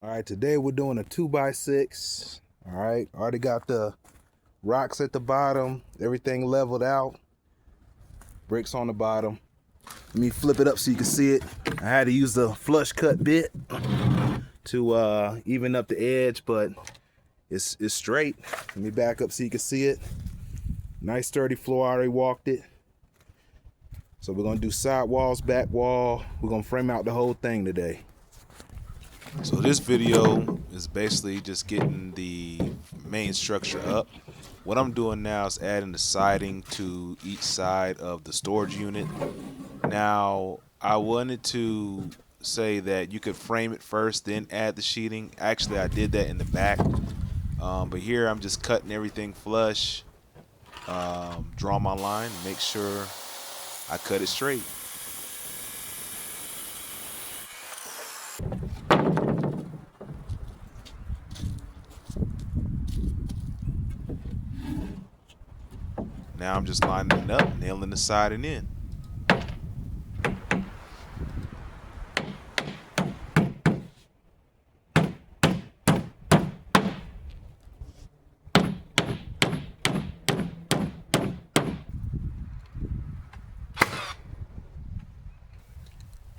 All right, today we're doing a 2x6. All right, already got the rocks at the bottom, everything leveled out, bricks on the bottom. Let me flip it up so you can see it. I had to use the flush cut bit to even up the edge, but it's straight. Let me back up so you can see it. Nice sturdy floor, I already walked it. So we're gonna do side walls, back wall. We're gonna frame out the whole thing today. So this video is basically just getting the main structure up. What I'm doing now is adding the siding to each side of the storage unit. Now, I wanted to say that you could frame it first, then add the sheeting. Actually, I did that in the back. But here I'm just cutting everything flush, draw my line, make sure I cut it straight. Now I'm just lining it up, nailing the siding in.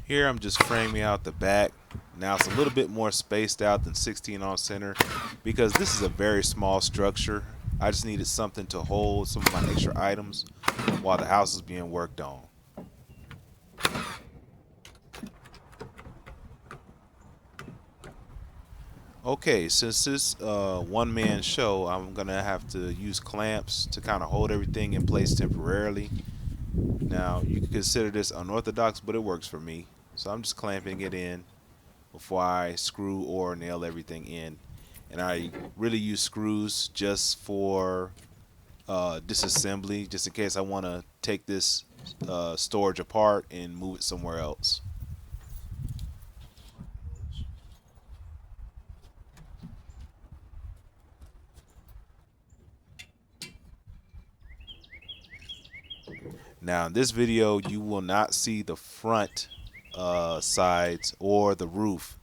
Here I'm just framing out the back. Now it's a little bit more spaced out than 16 on center because this is a very small structure. I just needed something to hold some of my extra items while the house is being worked on. Okay, since this one-man show, I'm gonna have to use clamps to kind of hold everything in place temporarily. Now you can consider this unorthodox, but it works for me. So I'm just clamping it in before I screw or nail everything in. And I really use screws just for disassembly, just in case I want to take this storage apart and move it somewhere else. Now in this video you will not see the front sides or the roof.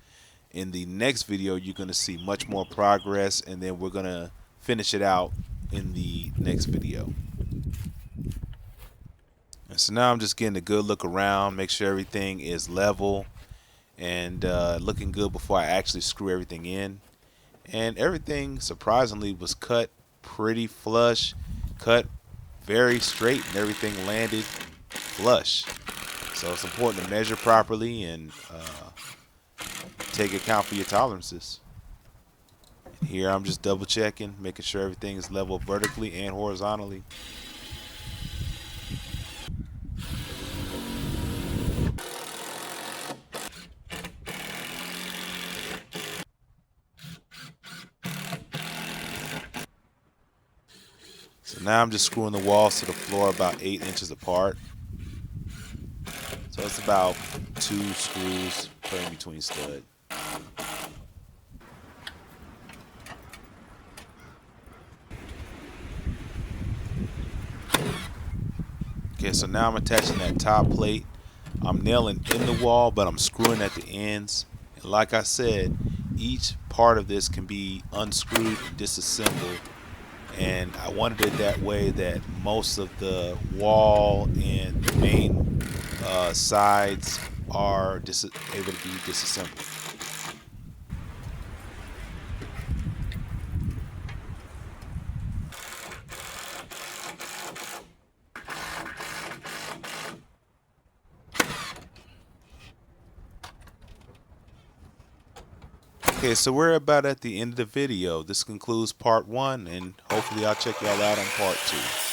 In the next video you're going to see much more progress, and then we're going to finish it out in the next video. And so now I'm just getting a good look around, make sure everything is level and looking good before I actually screw everything in. And everything surprisingly was cut pretty flush, cut very straight, and everything landed flush. So it's important to measure properly and take account for your tolerances. And here I'm just double checking, making sure everything is level vertically and horizontally. So now I'm just screwing the walls to the floor about 8 inches apart. So it's about 2 screws per in between stud. Okay, so now I'm attaching that top plate. I'm nailing in the wall, but I'm screwing at the ends. And like I said, each part of this can be unscrewed and disassembled. And I wanted it that way that most of the wall and the main sides are able to be disassembled. Okay, so we're about at the end of the video. This concludes part 1, and hopefully I'll check y'all out on part 2.